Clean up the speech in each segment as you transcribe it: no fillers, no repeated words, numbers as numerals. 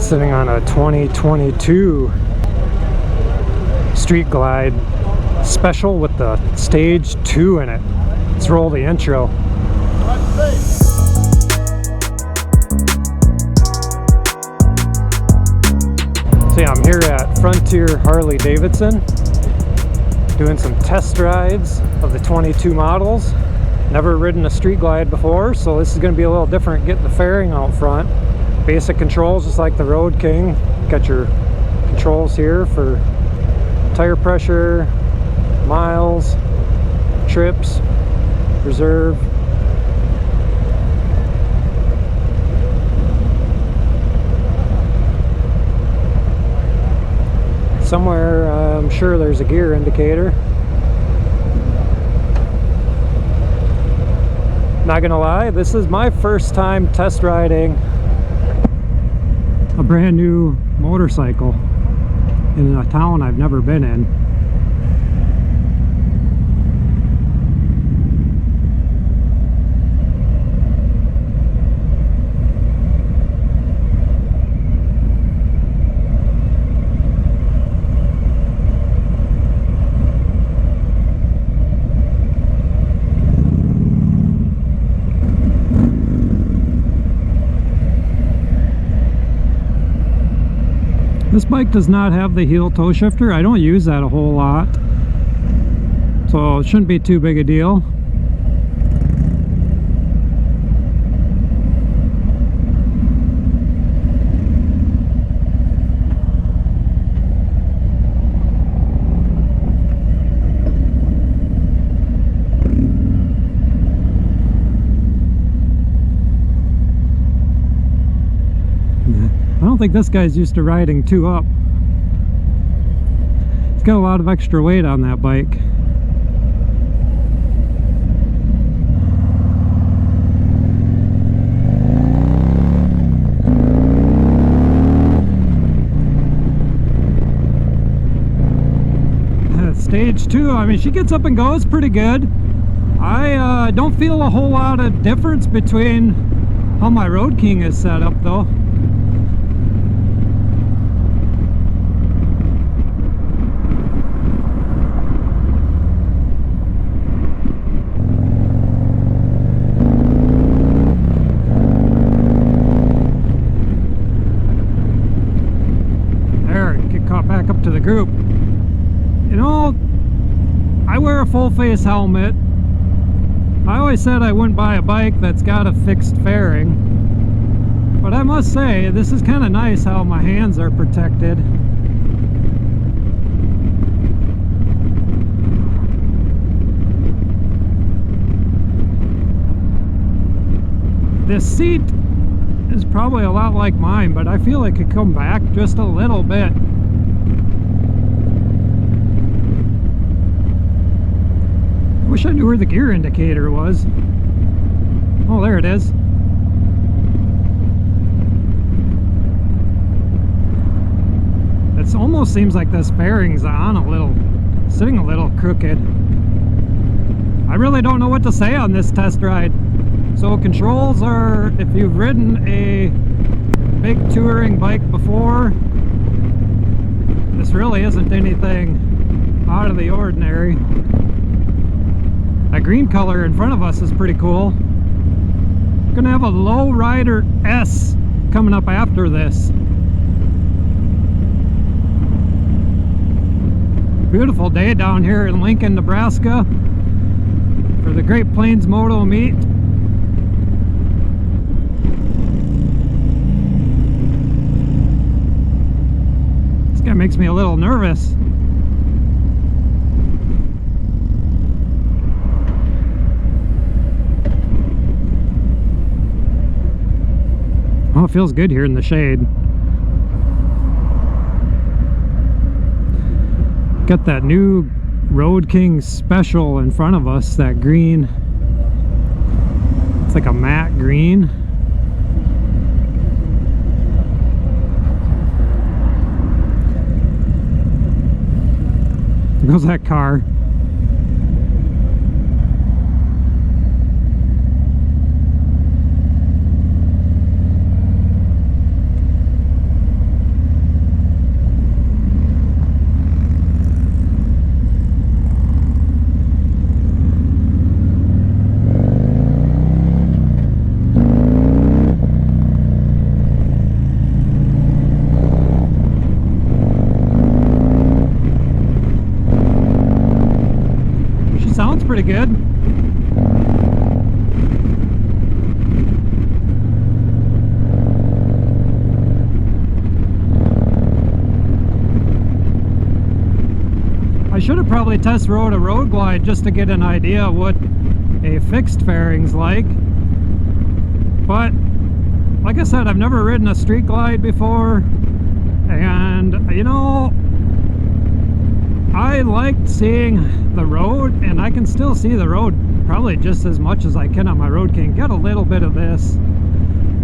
Alright, sitting on a 2022 Street Glide Special with the Stage 2 in it. Let's roll the intro. So yeah, I'm here at Frontier Harley Davidson doing some test rides of the 22 models. Never ridden a Street Glide before, so this is going to be a little different getting the fairing out front. Basic controls just like the Road King. Got your controls here for tire pressure, miles, trips, reserve. Somewhere I'm sure there's a gear indicator. Not gonna lie, this is my first time test riding a brand new motorcycle in a town I've never been in. This bike does not have the heel toe shifter. I don't use that a whole lot, so it shouldn't be too big a deal. I don't think this guy's used to riding two up. He's got a lot of extra weight on that bike. Stage 2, I mean, she gets up and goes pretty good. I don't feel a whole lot of difference between how my Road King is set up though. Back up to the group. You know, I wear a full face helmet. I always said I wouldn't buy a bike that's got a fixed fairing, but I must say this is kind of nice how my hands are protected. This seat is probably a lot like mine, but I feel it could come back just a little bit. Wish I knew where the gear indicator was. Oh, there it is. It almost seems like this fairing's on a little, sitting a little crooked. I really don't know what to say on this test ride. So controls are, if you've ridden a big touring bike before, this really isn't anything out of the ordinary. That green color in front of us is pretty cool. Gonna have a Low Rider S coming up after this. Beautiful day down here in Lincoln, Nebraska for the Great Plains Moto Meet. This guy makes me a little nervous. Oh, it feels good here in the shade. Got that new Road King Special in front of us, that green. It's like a matte green. There goes that car. pretty good. I should have probably test rode a road glide just to get an idea of what a fixed fairing's like. But like I said, I've never ridden a street glide before, and you know, I liked seeing the road, and I can still see the road probably just as much as I can on my Road King. Get a little bit of this.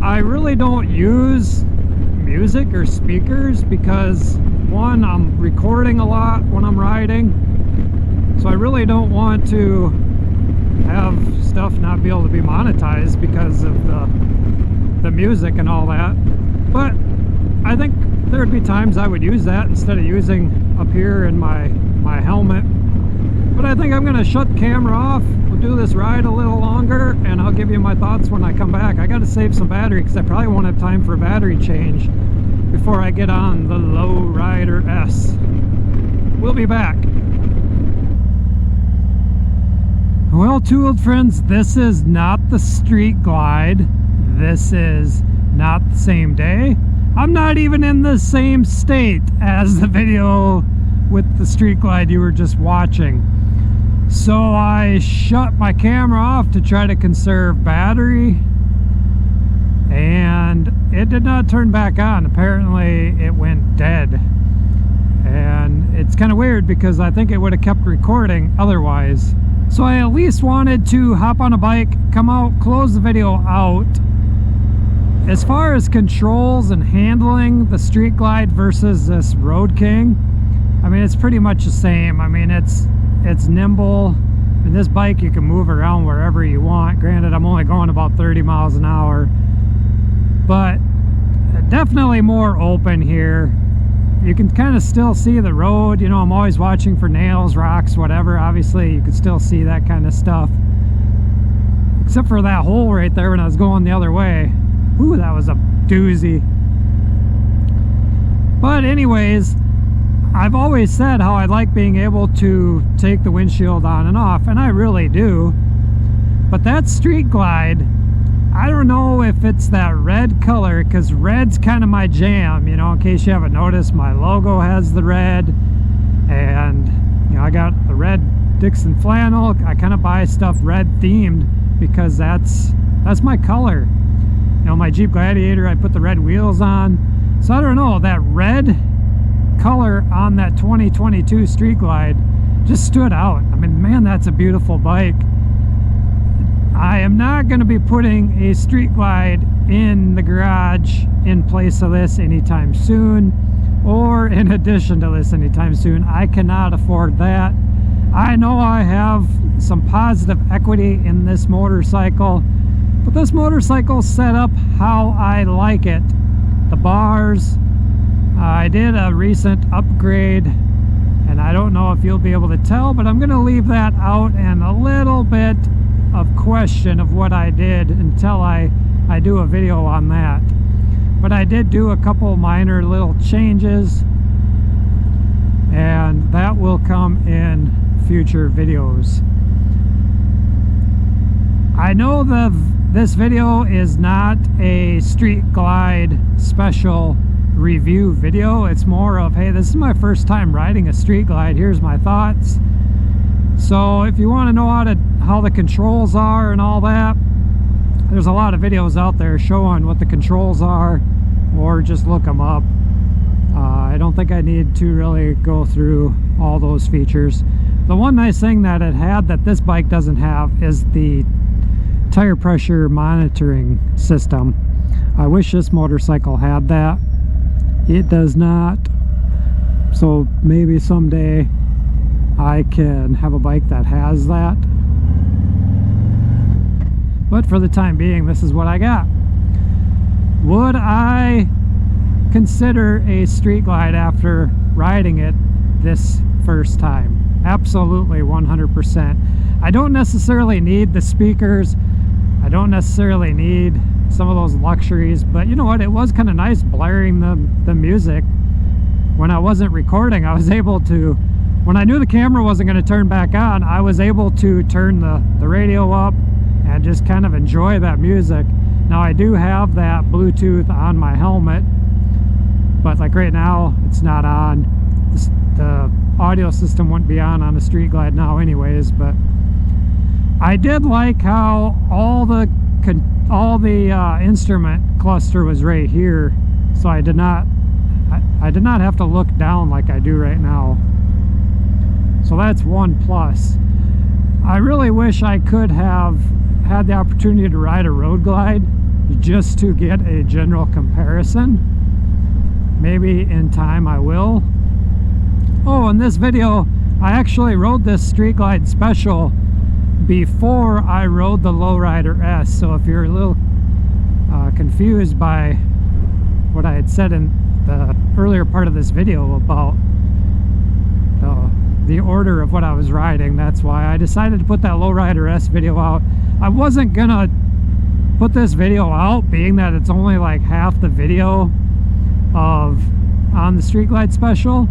I really don't use music or speakers because, one, I'm recording a lot when I'm riding, so I really don't want to have stuff not be able to be monetized because of the music and all that. But I think there'd be times I would use that instead of using up here in my helmet. But I think I'm going to shut the camera off. We'll do this ride a little longer, and I'll give you my thoughts when I come back. I got to save some battery because I probably won't have time for a battery change before I get on the Lowrider S. We'll be back. Well, Two-Wheeled friends, this is not the street glide. This is not the same day. I'm not even in the same state as the video with the street glide you were just watching. So I shut my camera off to try to conserve battery, and it did not turn back on. Apparently it went dead. And it's kind of weird because I think it would have kept recording otherwise. So I at least wanted to hop on a bike, come out, close the video out. As far as controls and handling the street glide versus this Road King, I mean, it's pretty much the same. I mean, it's nimble, and this bike you can move around wherever you want. Granted, I'm only going about 30 miles an hour, but definitely more open here. You can kind of still see the road. You know, I'm always watching for nails, rocks, whatever. Obviously, you can still see that kind of stuff. Except for that hole right there when I was going the other way. Ooh, that was a doozy. But anyways, I've always said how I like being able to take the windshield on and off, and I really do. But that street glide, I don't know if it's that red color, because red's kind of my jam. You know, in case you haven't noticed, my logo has the red, and you know, I got the red Dixon flannel. I kind of buy stuff red themed because that's my color. You know, my Jeep Gladiator, I put the red wheels on. So I don't know, that red color on that 2022 Street Glide just stood out. I mean, man, that's a beautiful bike. I am not going to be putting a Street Glide in the garage in place of this anytime soon, or in addition to this anytime soon. I cannot afford that. I know I have some positive equity in this motorcycle, but this motorcycle's set up how I like it. The bars, I did a recent upgrade, and I don't know if you'll be able to tell, but I'm going to leave that out and a little bit of question of what I did until I do a video on that. But I did do a couple minor little changes, and that will come in future videos. I know this video is not a Street Glide special review video. It's more of, hey, this is my first time riding a Street Glide, here's my thoughts. So if you want to know how the controls are and all that, there's a lot of videos out there showing what the controls are, or just look them up. I don't think I need to really go through all those features. The one nice thing that it had that this bike doesn't have is the tire pressure monitoring system. I wish this motorcycle had that. It does not. So maybe someday I can have a bike that has that. But for the time being, this is what I got. Would I consider a Street Glide after riding it this first time? Absolutely, 100%. I don't necessarily need the speakers. I don't necessarily need some of those luxuries, but you know what? It was kind of nice blaring the music. When I wasn't recording, I was able to when I knew the camera wasn't going to turn back on, I was able to turn the radio up and just kind of enjoy that music. Now I do have that Bluetooth on my helmet, but like right now it's not on. The audio system wouldn't be on the Street Glide now anyways, but I did like how all the instrument cluster was right here, so I did not have to look down like I do right now. So that's one plus. I really wish I could have had the opportunity to ride a road glide just to get a general comparison. Maybe in time I will. Oh, in this video I actually rode this Street Glide Special before I rode the Lowrider S, so if you're a little confused by what I had said in the earlier part of this video about the order of what I was riding, that's why I decided to put that Lowrider S video out. I wasn't gonna put this video out, being that it's only like half the video on the Street Glide Special,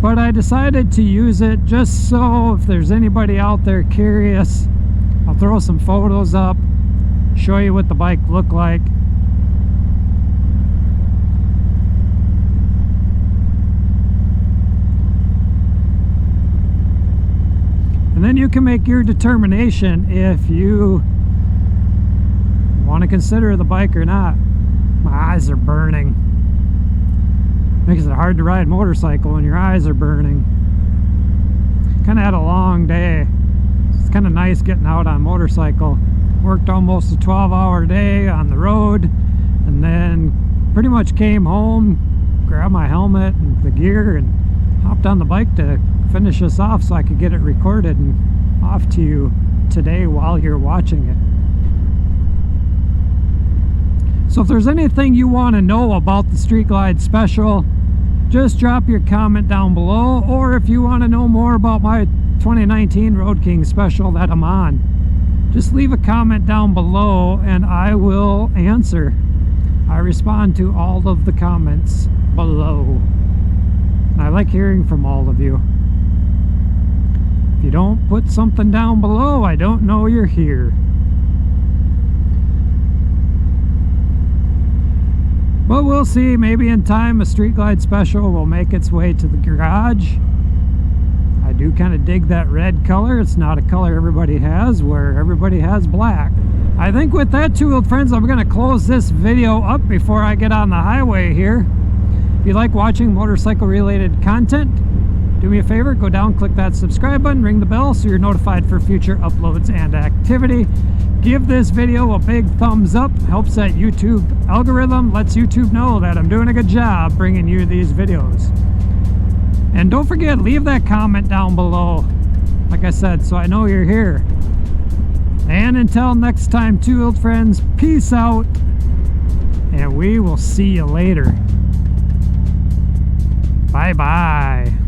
but I decided to use it just so if there's anybody out there curious, I'll throw some photos up, show you what the bike looked like. And then you can make your determination if you want to consider the bike or not. My eyes are burning. Makes it hard to ride a motorcycle when your eyes are burning. Kind of had a long day. It's kind of nice getting out on motorcycle. Worked almost a 12-hour day on the road, and then pretty much came home, grabbed my helmet and the gear, and hopped on the bike to finish this off so I could get it recorded and off to you today while you're watching it. So if there's anything you want to know about the Street Glide Special, just drop your comment down below, or if you want to know more about my 2019 Road King Special that I'm on, just leave a comment down below and I will answer. I respond to all of the comments below. I like hearing from all of you. If you don't put something down below, I don't know you're here. But we'll see, maybe in time a Street Glide Special will make its way to the garage. I do kind of dig that red color. It's not a color everybody has, where everybody has black. I think with that, two-wheeled friends, I'm going to close this video up before I get on the highway here. If you like watching motorcycle related content, do me a favor, go down, click that subscribe button, ring the bell so you're notified for future uploads and activity. Give this video a big thumbs up, helps that YouTube algorithm, lets YouTube know that I'm doing a good job bringing you these videos. And don't forget, leave that comment down below, like I said, so I know you're here. And until next time, two-wheeled friends, peace out, and we will see you later. Bye-bye.